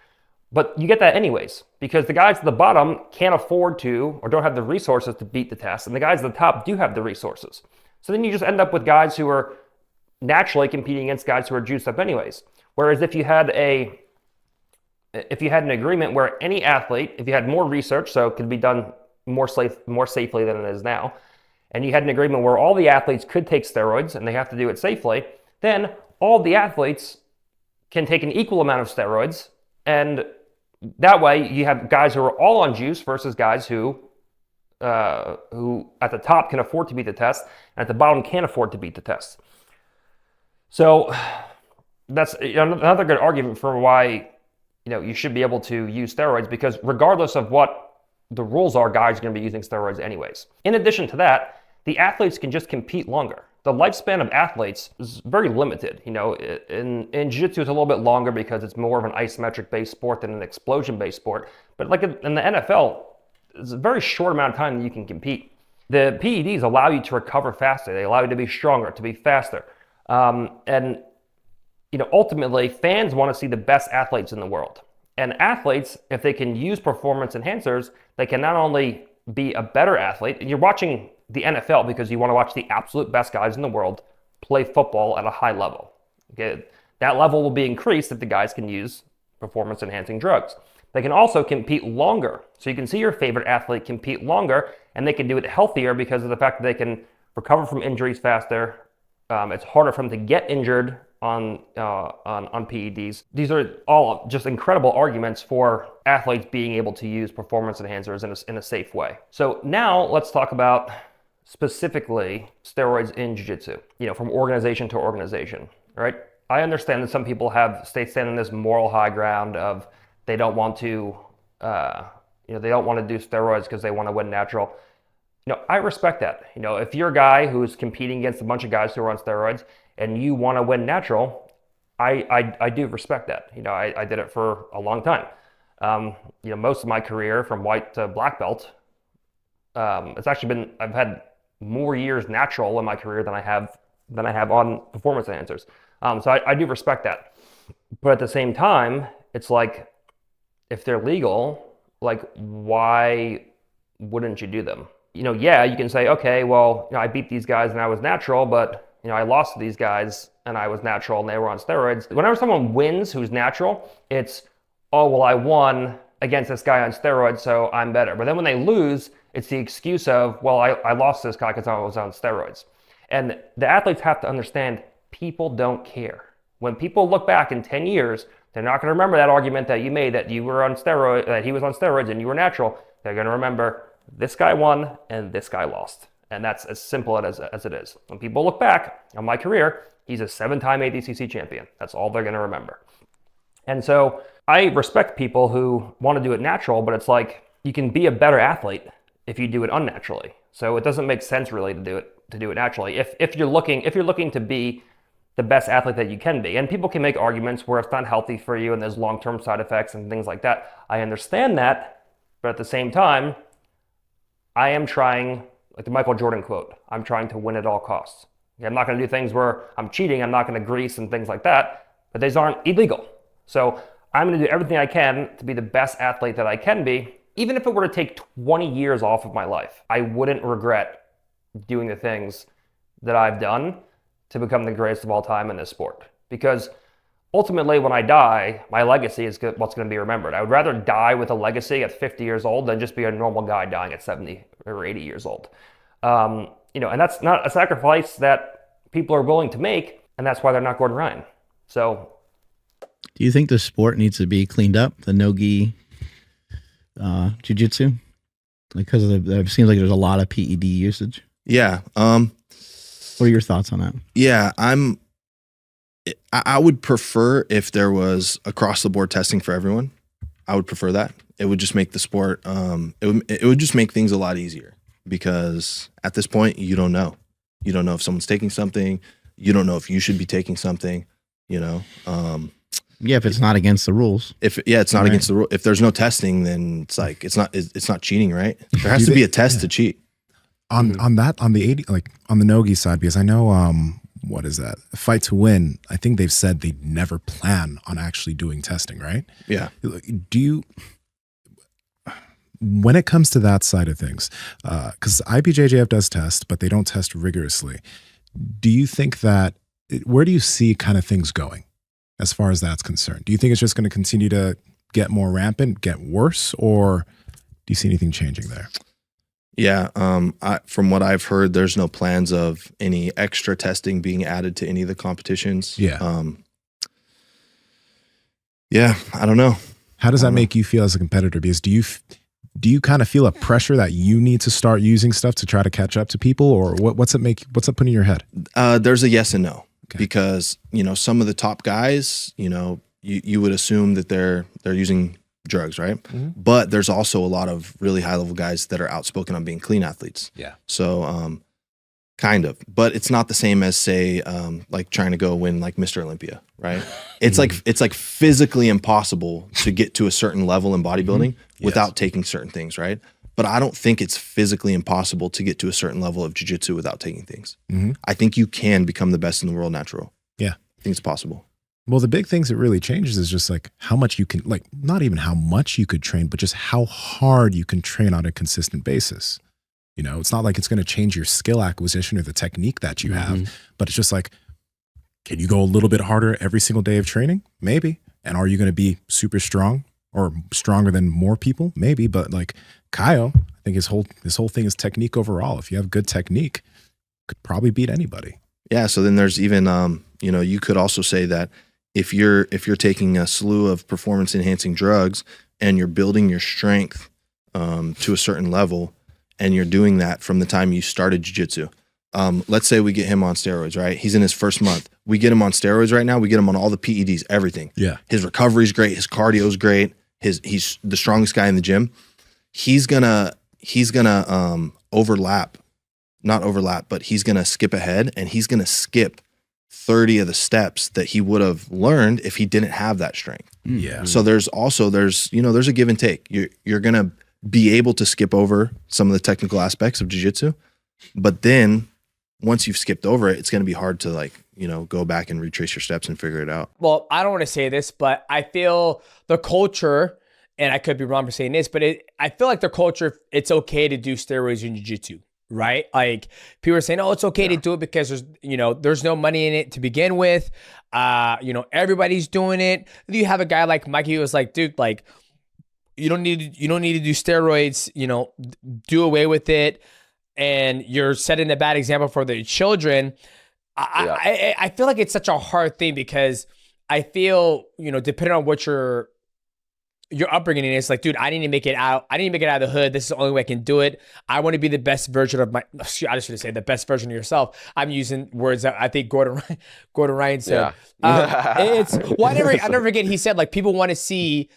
But you get that anyways, because the guys at the bottom can't afford to or don't have the resources to beat the test, and the guys at the top do have the resources. So then you just end up with guys who are naturally competing against guys who are juiced up anyways. Whereas if you had an agreement where any athlete, if you had more research, so it could be done more safely than it is now, and you had an agreement where all the athletes could take steroids and they have to do it safely, then all the athletes can take an equal amount of steroids, and that way you have guys who are all on juice versus guys who at the top can afford to beat the test and at the bottom can't afford to beat the test. So that's another good argument for why you should be able to use steroids, because regardless of what the rules are, guys are going to be using steroids anyways. In addition to that, the athletes can just compete longer. The lifespan of athletes is very limited. In jiu-jitsu it's a little bit longer because it's more of an isometric based sport than an explosion based sport. But like in the NFL, it's a very short amount of time that you can compete. The PEDs allow you to recover faster. They allow you to be stronger, to be faster. And ultimately, fans want to see the best athletes in the world. And athletes, if they can use performance enhancers, they can not only be a better athlete. You're watching the NFL because you want to watch the absolute best guys in the world play football at a high level. Okay? That level will be increased if the guys can use performance-enhancing drugs. They can also compete longer. So you can see your favorite athlete compete longer, and they can do it healthier because of the fact that they can recover from injuries faster. It's harder for them to get injured on PEDs. These are all just incredible arguments for athletes being able to use performance enhancers in a safe way. So now let's talk about specifically steroids in jiu-jitsu, from organization to organization, right? I understand that some people stand on this moral high ground of they don't want to, they don't want to do steroids because they want to win natural. I respect that. If you're a guy who's competing against a bunch of guys who are on steroids and you want to win natural, I do respect that. I did it for a long time. Most of my career from white to black belt, I've had more years natural in my career than I have on performance enhancers. So I do respect that. But at the same time, it's like, if they're legal, like, why wouldn't you do them? Yeah, you can say, okay, well, I beat these guys and I was natural, but I lost to these guys and I was natural and they were on steroids. Whenever someone wins who's natural, it's, oh, well, I won against this guy on steroids, so I'm better. But then when they lose, it's the excuse of, well, I lost this guy because I was on steroids. And the athletes have to understand, people don't care. When people look back in 10 years, they're not going to remember that argument that you made that you were on steroids, that he was on steroids and you were natural. They're going to remember this guy won and this guy lost. And that's as simple as it is. When people look back on my career, he's a 7-time ADCC champion. That's all they're going to remember. And so I respect people who want to do it natural, but it's like, you can be a better athlete if you do it unnaturally. So it doesn't make sense really to do it naturally. If you're looking to be the best athlete that you can be. And people can make arguments where it's not healthy for you and there's long-term side effects and things like that. I understand that, but at the same time, I am trying, like the Michael Jordan quote, I'm trying to win at all costs. I'm not going to do things where I'm cheating, I'm not going to grease and things like that, but these aren't illegal. So I'm going to do everything I can to be the best athlete that I can be. Even if it were to take 20 years off of my life, I wouldn't regret doing the things that I've done to become the greatest of all time in this sport. Because ultimately, when I die, my legacy is what's going to be remembered. I would rather die with a legacy at 50 years old than just be a normal guy dying at 70 or 80 years old. And that's not a sacrifice that people are willing to make, and that's why they're not Gordon Ryan. So, do you think the sport needs to be cleaned up, the no-gi jiu-jitsu? Because it seems like there's a lot of PED usage. Yeah. What are your thoughts on that? Yeah, I would prefer if there was across the board testing for everyone. I would prefer that. It would just make the sport, it would just make things a lot easier, because at this point, you don't know. You don't know if someone's taking something. You don't know if you should be taking something, Yeah, if it's not against the rules. It's not against the rule. If there's no testing, then it's like, it's not cheating, right? There has to be a test to cheat. On the no-gi side, because I know, what is that? Fight to Win, I think they've said they never plan on actually doing testing, right? Yeah. When it comes to that side of things, because IBJJF does test, but they don't test rigorously. Do you think where do you see kind of things going as far as that's concerned? Do you think it's just going to continue to get more rampant, get worse, or do you see anything changing there? Yeah, from what I've heard, there's no plans of any extra testing being added to any of the competitions. Yeah. Yeah, I don't know. How does that make you feel as a competitor? Because do you kind of feel a pressure that you need to start using stuff to try to catch up to people, or what's it putting in your head? There's a yes and no, because some of the top guys, you would assume that they're using drugs, right? But there's also a lot of really high level guys that are outspoken on being clean athletes. Yeah. So kind of, but it's not the same as say like trying to go win like Mr. Olympia, right? It's like physically impossible to get to a certain level in bodybuilding without taking certain things, right? But I don't think it's physically impossible to get to a certain level of jiu-jitsu without taking things. I think you can become the best in the world natural. Yeah. I think it's possible. Well, the big things that really changes is just like how much you can, like not even how much you could train, but just how hard you can train on a consistent basis. It's not like it's going to change your skill acquisition or the technique that you have, but it's just like, can you go a little bit harder every single day of training? Maybe. And are you going to be super strong or stronger than more people? Maybe. But like Kyle, I think his whole thing is technique overall. If you have good technique, could probably beat anybody. Yeah. So then there's even, you could also say that if you're taking a slew of performance enhancing drugs and you're building your strength to a certain level, and you're doing that from the time you started jiu-jitsu. Let's say we get him on steroids, right? He's in his first month. We get him on steroids right now. We get him on all the PEDs, everything. Yeah. His recovery's great. His cardio's great. He's the strongest guy in the gym. He's gonna not overlap, but he's gonna skip ahead, and he's gonna skip 30 of the steps that he would have learned if he didn't have that strength. Yeah. So there's a give and take. You're gonna be able to skip over some of the technical aspects of jiu-jitsu, but then once you've skipped over it, it's going to be hard to go back and retrace your steps and figure it out. Well, I don't want to say this, but I feel the culture, and I could be wrong for saying this, but I feel like the culture, it's okay to do steroids in jiu-jitsu, right? Like people are saying, oh, it's okay to do it because there's no money in it to begin with. Everybody's doing it. You have a guy like Mikey who was like, dude, like, you don't need to do steroids, do away with it. And you're setting a bad example for the children. I feel like it's such a hard thing because I feel, depending on what your upbringing is, like, dude, I need to make it out. I need to make it out of the hood. This is the only way I can do it. I want to be the best version of I just should say the best version of yourself. I'm using words that I think Gordon Ryan said. I never forget, he said, like, people want to see,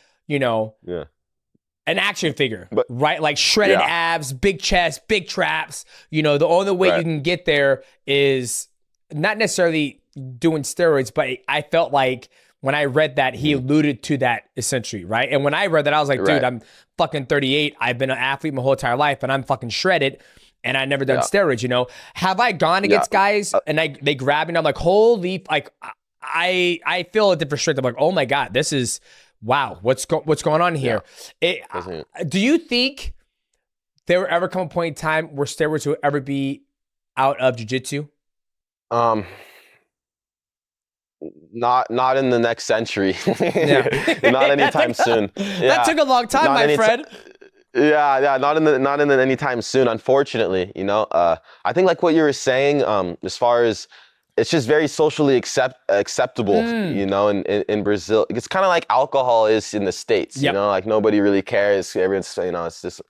an action figure, right? Like shredded abs, big chest, big traps. The only way you can get there is not necessarily doing steroids, but I felt like when I read that, he alluded to that essentially, right? And when I read that, I was like, dude, I'm fucking 38. I've been an athlete my whole entire life, and I'm fucking shredded, and I never done steroids, Have I gone against guys and they grab me and I'm like, holy, like, I feel a different strength. I'm like, oh my God, this is... wow, what's going on here? Do you think there will ever come a point in time where steroids will ever be out of jiu-jitsu? Not in the next century. Not anytime soon. That took a long time, my friend. Not in the anytime soon, unfortunately. I think like what you were saying, as far as it's just very socially acceptable, in Brazil. It's kind of like alcohol is in the States, like nobody really cares. Everyone's, it's just,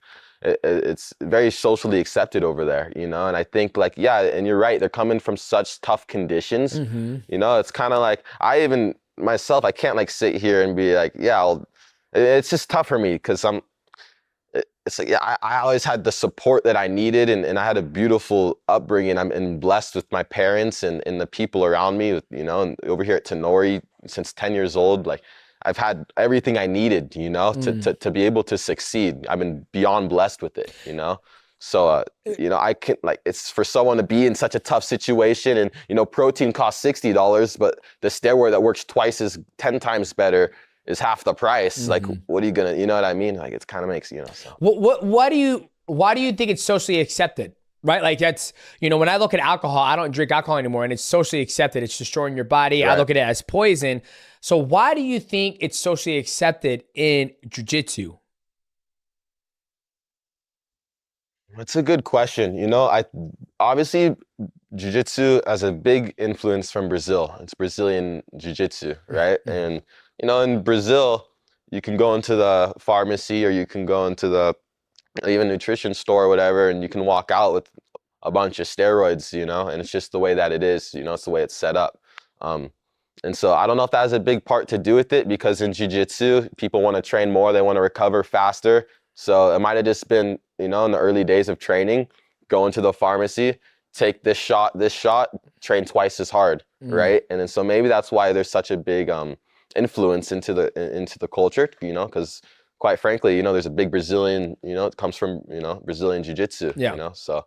it's very socially accepted over there, and I think like, and you're right, they're coming from such tough conditions, it's kind of like, I even myself, I can't like sit here and be like, it's just tough for me because it's like, I always had the support that I needed, and I had a beautiful upbringing. I'm blessed with my parents and the people around me, and over here at Tenori since 10 years old, like I've had everything I needed, to be able to succeed. I've been beyond blessed with it, So, I can it's for someone to be in such a tough situation, and, protein costs $60, but the steroid that works 10 times better is half the price. Like, what are you gonna, you know what I mean? Like, it kind of makes, so. Why do you think it's socially accepted? Right? Like that's, when I look at alcohol, I don't drink alcohol anymore, and it's socially accepted. It's destroying your body. Right. I look at it as poison. So why do you think it's socially accepted in jiu-jitsu? That's a good question. You know, obviously jiu-jitsu has a big influence from Brazil. It's Brazilian jiu-jitsu, right? And you know, in Brazil, you can go into the pharmacy or you can go into the even nutrition store or whatever, and you can walk out with a bunch of steroids, you know, and it's just the way that it is, you know, it's the way it's set up. And so I don't know if that has a big part to do with it, because in jiu-jitsu, people want to train more, they want to recover faster. So it might have just been, you know, in the early days of training, go into the pharmacy, take this shot, train twice as hard, right? And then so maybe that's why there's such a big influence into the culture, you know, because quite frankly, you know, there's a big Brazilian, you know, it comes from, you know, Brazilian jiu-jitsu, you know, so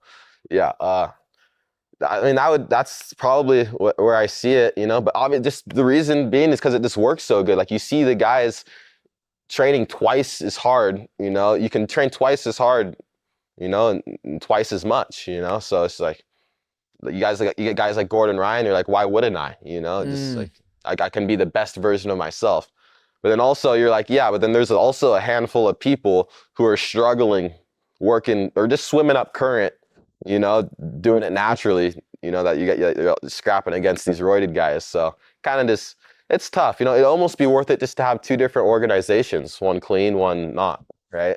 yeah. I mean, that's probably where I see it, you know, but obviously just the reason being is because it just works so good. Like you see the guys training twice as hard, you know, you can train twice as hard, you know, and twice as much, you know, so it's like, you get guys like Gordon Ryan, you're like, why wouldn't I, you know, just like, I can be the best version of myself. But then also you're like, yeah, but then there's also a handful of people who are struggling, working, or just swimming up current, you know, doing it naturally, you know, that you're scrapping against these roided guys. So kind of just, it's tough, you know, it'd almost be worth it just to have two different organizations, one clean, one not, right?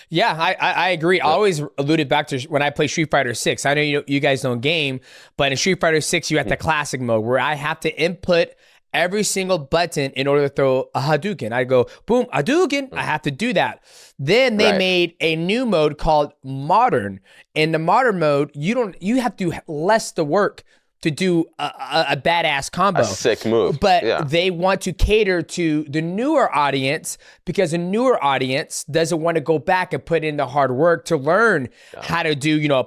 Yeah, I agree. I always alluded back to when I play Street Fighter 6. I know you guys don't game, but in Street Fighter 6, you have the classic mode where I have to input every single button in order to throw a Hadouken. I go, boom, Hadouken. I have to do that. Then they made a new mode called Modern. In the Modern mode, you have to do less the work to do a badass combo. A sick move. But they want to cater to the newer audience, because the newer audience doesn't want to go back and put in the hard work to learn how to do, you know,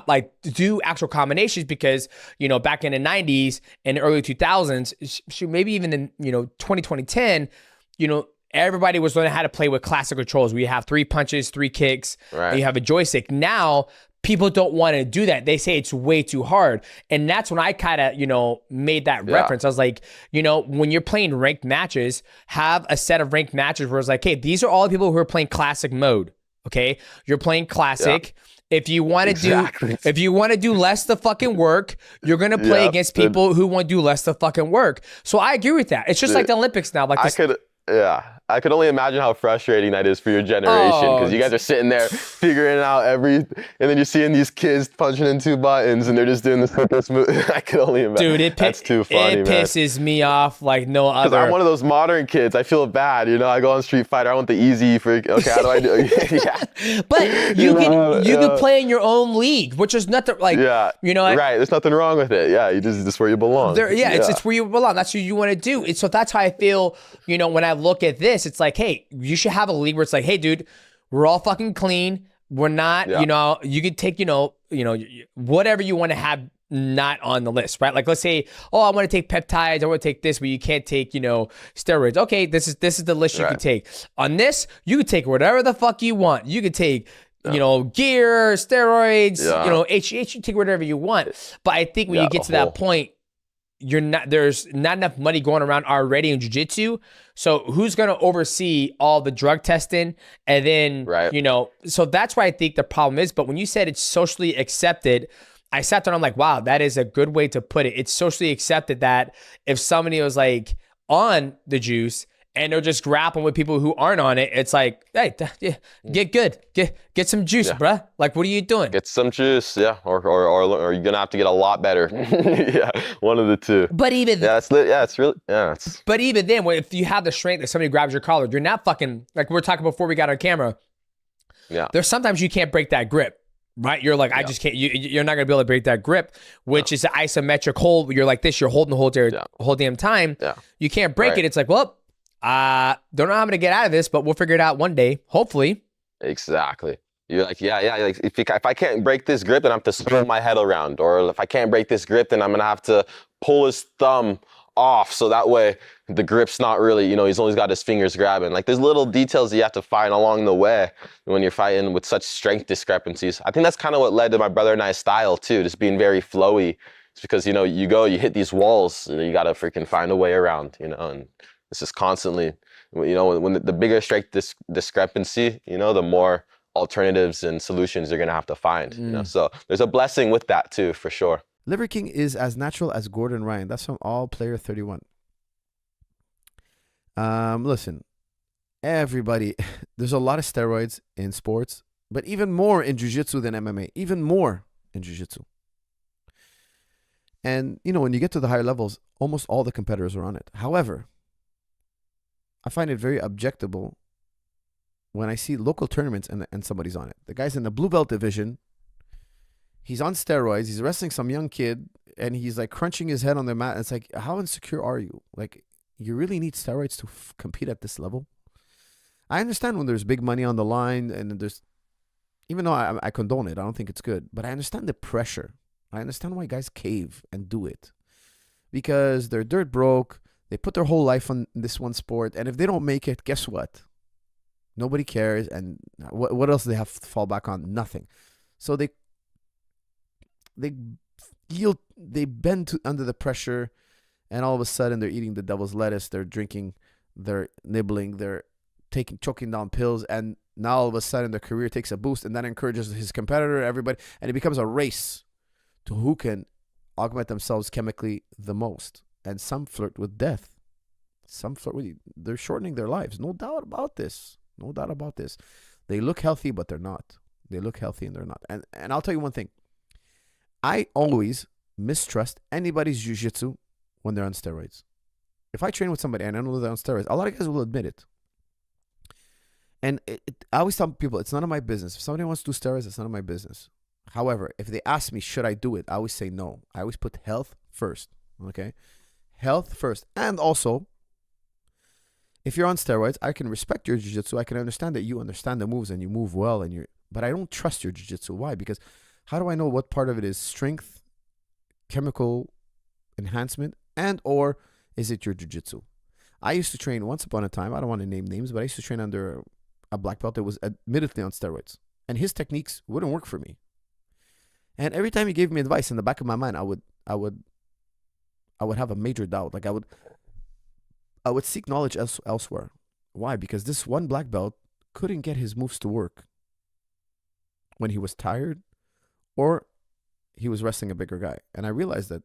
like do actual combinations, because, you know, back in the 90s and the early 2000s, maybe even in, you know, 2010, you know, everybody was learning how to play with classic controls. We have 3 punches, 3 kicks, and you have a joystick. Now, people don't want to do that. They say it's way too hard. And that's when I kind of, you know, made that reference. I was like, you know, when you're playing ranked matches, have a set of ranked matches where it's like, hey, these are all the people who are playing classic mode. Okay. You're playing classic. If you want to do less the fucking work, you're going to play against people who want to do less the fucking work. So I agree with that. It's just like the Olympics now. Like I could only imagine how frustrating that is for your generation, because you guys are sitting there figuring out and then you're seeing these kids punching in 2 buttons and they're just doing the simplest move. I could only imagine. Dude, that's too funny, it pisses me off like no other. Because I'm one of those modern kids. I feel bad, you know. I go on Street Fighter. I want the easy for. Okay, how do I do it? But you can play in your own league, which is nothing like. You know. Right. There's nothing wrong with it. Yeah, you just where you belong. It's where you belong. That's what you want to do. And so that's how I feel. You know, when I look at this, it's like, hey, you should have a league where it's like, hey, dude, we're all fucking clean. We're not, you know, you could take, you know, whatever you want to have not on the list, right? Like, let's say, oh, I want to take peptides, I want to take this, but you can't take, you know, steroids. Okay, this is the list you can take. On this, you could take whatever the fuck you want. You could take, you know, gear, steroids, you know, HGH, you take whatever you want. But I think when you get to that point, there's not enough money going around already in jiu-jitsu. So who's going to oversee all the drug testing? And then, you know, so that's why I think the problem is. But when you said it's socially accepted, I sat there and I'm like, wow, that is a good way to put it. It's socially accepted that if somebody was like on the juice and they're just grappling with people who aren't on it, it's like, hey, get good. Get some juice, bruh. Like, what are you doing? Get some juice, or you're gonna have to get a lot better. One of the two. But even But even then, if you have the strength that somebody grabs your collar, you're not fucking, like we were talking before we got on camera. There's sometimes you can't break that grip. Right, you're like, I just can't. You're not gonna be able to break that grip, which is an isometric hold. You're like this. You're holding the whole damn time. You can't break it. It's like, well, don't know how I'm gonna get out of this, but we'll figure it out one day, hopefully. Exactly. You're like, like if I can't break this grip, then I have to spin my head around, or if I can't break this grip, then I'm gonna have to pull his thumb off, so that way the grip's not really, you know, he's always got his fingers grabbing. Like, there's little details you have to find along the way when you're fighting with such strength discrepancies. I think that's kind of what led to my brother and I's style too, just being very flowy. It's because, you know, you hit these walls, you gotta freaking find a way around, you know, and it's just constantly, you know, when the bigger strength discrepancy, you know, the more alternatives and solutions you're going to have to find. You know, so there's a blessing with that too, for sure. Liver King is as natural as Gordon Ryan. That's from All Player 31. Listen, everybody, there's a lot of steroids in sports, but even more in jiu-jitsu than MMA, even more in jiu-jitsu. And, you know, when you get to the higher levels, almost all the competitors are on it. However, I find it very objectable when I see local tournaments and somebody's on it. The guy's in the blue belt division. He's on steroids. He's wrestling some young kid, and he's like crunching his head on the mat. It's like, how insecure are you? Like, you really need steroids to compete at this level? I understand when there's big money on the line, and there's, even though I condone it, I don't think it's good, but I understand the pressure. I understand why guys cave and do it, because they're dirt broke. They put their whole life on this one sport, and if they don't make it, guess what? Nobody cares, and what else do they have to fall back on? Nothing. So they yield, they bend under the pressure, and all of a sudden they're eating the devil's lettuce. They're drinking, they're nibbling, they're choking down pills, and now all of a sudden their career takes a boost, and that encourages his competitor, everybody, and it becomes a race to who can augment themselves chemically the most. And some flirt with death. Some flirt with, they're shortening their lives. No doubt about this. No doubt about this. They look healthy, but they're not. They look healthy and they're not. And I'll tell you one thing. I always mistrust anybody's jiu-jitsu when they're on steroids. If I train with somebody and I know they're on steroids, a lot of guys will admit it. And I always tell people, it's none of my business. If somebody wants to do steroids, it's none of my business. However, if they ask me, should I do it? I always say no. I always put health first. Okay? Health first. And also, if you're on steroids, I can respect your jiu-jitsu. I can understand that you understand the moves and you move well, but I don't trust your jiu-jitsu. Why? Because how do I know what part of it is strength, chemical enhancement, and or is it your jiu-jitsu? I used to train once upon a time, I don't want to name names, but I used to train under a black belt that was admittedly on steroids. And his techniques wouldn't work for me. And every time he gave me advice, in the back of my mind, I would have a major doubt. Like I would seek knowledge elsewhere. Why? Because this one black belt couldn't get his moves to work when he was tired or he was wrestling a bigger guy. And I realized that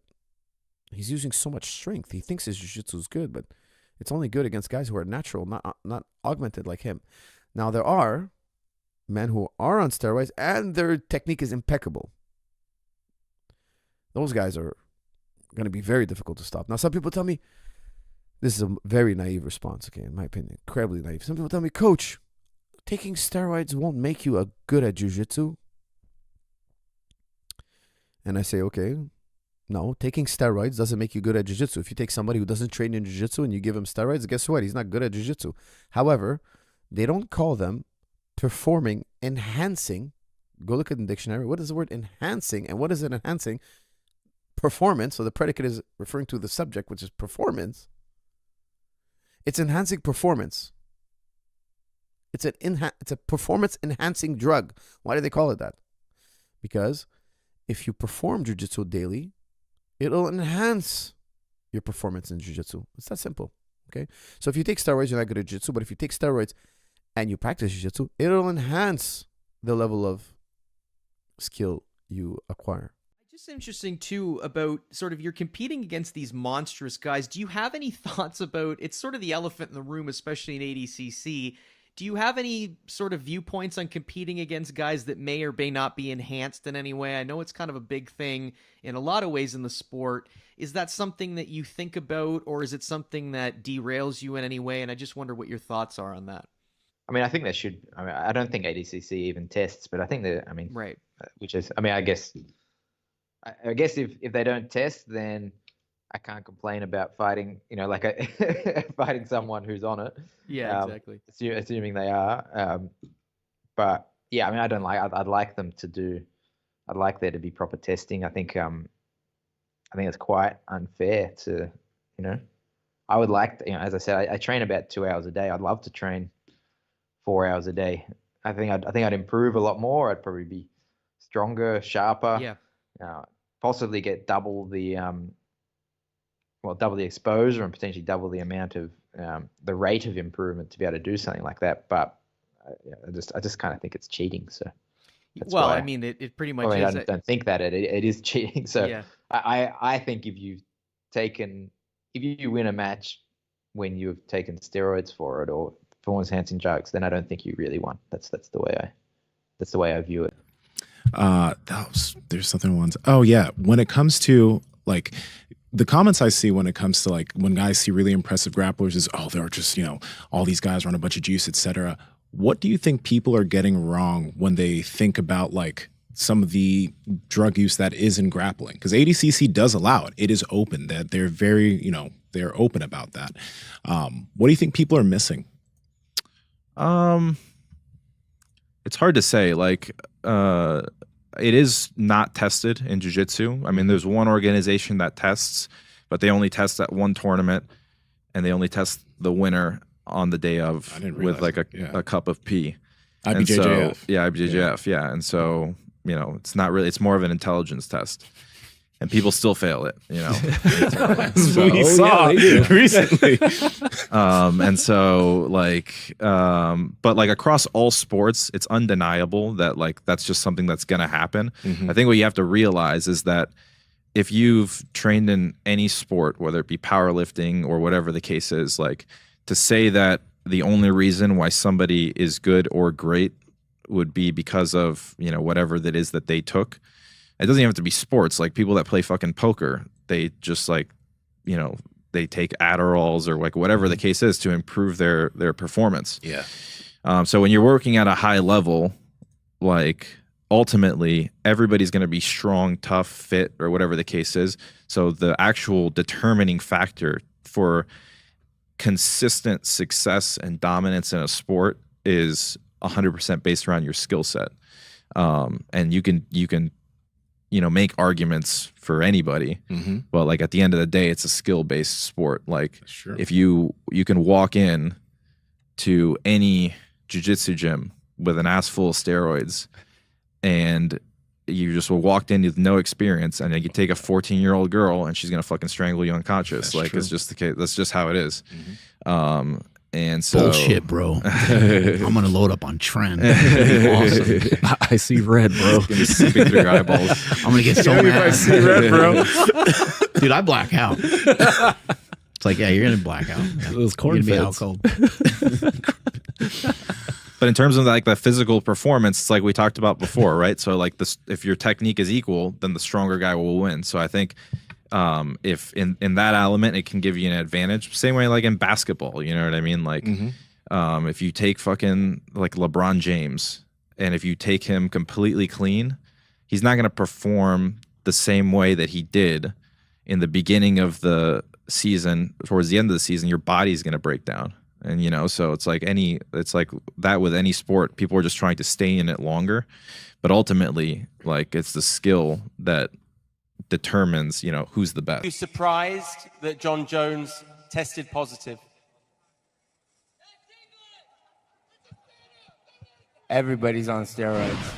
he's using so much strength. He thinks his jiu-jitsu is good, but it's only good against guys who are natural, not augmented like him. Now, there are men who are on steroids and their technique is impeccable. Those guys are going to be very difficult to stop. Now, some people tell me, this is a very naive response, okay, in my opinion, incredibly naive. Some people tell me, Coach, taking steroids won't make you good at jiu-jitsu. And I say, okay, no, taking steroids doesn't make you good at jiu-jitsu. If you take somebody who doesn't train in jiu-jitsu and you give him steroids, guess what? He's not good at jiu-jitsu. However, they don't call them performing, enhancing. Go look at the dictionary. What is the word enhancing? And what is it enhancing? Performance. So the predicate is referring to the subject, which is performance. It's enhancing performance. It's a performance enhancing drug. Why do they call it that? Because if you perform jiu-jitsu daily, it'll enhance your performance in jiu-jitsu. It's that simple. Okay? So if you take steroids, you're not good at jiu-jitsu, but if you take steroids and you practice jiu-jitsu, it'll enhance the level of skill you acquire. Just interesting too about sort of you're competing against these monstrous guys. Do you have any thoughts about, it's sort of the elephant in the room, especially in ADCC. Do you have any sort of viewpoints on competing against guys that may or may not be enhanced in any way? I know it's kind of a big thing in a lot of ways in the sport. Is that something that you think about, or is it something that derails you in any way? And I just wonder what your thoughts are on that. I mean, I think there should, I don't think ADCC even tests, but I think that, right. Which is, I guess if they don't test, then I can't complain about fighting, fighting someone who's on it. Yeah, exactly. Assuming they are. But yeah, I don't like, I'd like them to do, I'd like there to be proper testing. I think it's quite unfair to, I would like to, as I said, I train about 2 hours a day. I'd love to train 4 hours a day. I think I'd improve a lot more. I'd probably be stronger, sharper. Yeah. Possibly get double the exposure and potentially double the amount of the rate of improvement to be able to do something like that. But I just kind of think it's cheating. So. Well, I mean, it pretty much is. I don't think that it is cheating. So yeah. I think if you win a match when you've taken steroids for it or performance-enhancing drugs, then I don't think you really won. That's the way I view it. There's something I wanted to, oh yeah, when it comes to like the comments I see when it comes to like when guys see really impressive grapplers is, oh, they're just, all these guys run a bunch of juice, etc. What do you think people are getting wrong when they think about like some of the drug use that is in grappling? Because ADCC does allow it. It is open. That they're very, they're open about that. What do you think people are missing? It's hard to say. Like, it is not tested in jiu-jitsu. I mean, there's one organization that tests, but they only test at one tournament, and they only test the winner on the day of with like a cup of pee. IBJJF. So, IBJJF. Yeah. And so, it's not really, it's more of an intelligence test. And people still fail it, So, we saw recently. And so but like across all sports, it's undeniable that like that's just something that's gonna happen. I think what you have to realize is that if you've trained in any sport, whether it be powerlifting or whatever the case is, like to say that the only reason why somebody is good or great would be because of, whatever that is that they took. It doesn't even have to be sports. Like people that play fucking poker, they just like, they take Adderalls or like whatever the case is to improve their performance. Yeah. So when you're working at a high level, like ultimately everybody's going to be strong, tough, fit, or whatever the case is. So the actual determining factor for consistent success and dominance in a sport is 100% based around your skill set. And you can make arguments for anybody, but like at the end of the day, it's a skill-based sport. Like if you can walk in to any jiu-jitsu gym with an ass full of steroids and you just walked in with no experience, and then you take a 14-year-old girl and she's gonna fucking strangle you unconscious. That's true. It's just the case. That's just how it is. And so bullshit, bro. I'm gonna load up on trend. Awesome. I see red, bro. Speak through your eyeballs. I'm gonna get so mad. I see red, bro. Dude, I black out. It's like, yeah, you're gonna black out. Yeah. Those corn You're gonna feds. be out cold. But in terms of like the physical performance, it's like we talked about before, right? So like this, if your technique is equal, then the stronger guy will win. So I think if in that element it can give you an advantage. Same way like in basketball, you know what I mean? Like if you take fucking like LeBron James, and if you take him completely clean, he's not going to perform the same way that he did in the beginning of the season. Towards the end of the season, your body's going to break down. And so it's like that with any sport. People are just trying to stay in it longer, but ultimately, like it's the skill that determines, who's the best. Are you surprised that John Jones tested positive? Everybody's on steroids.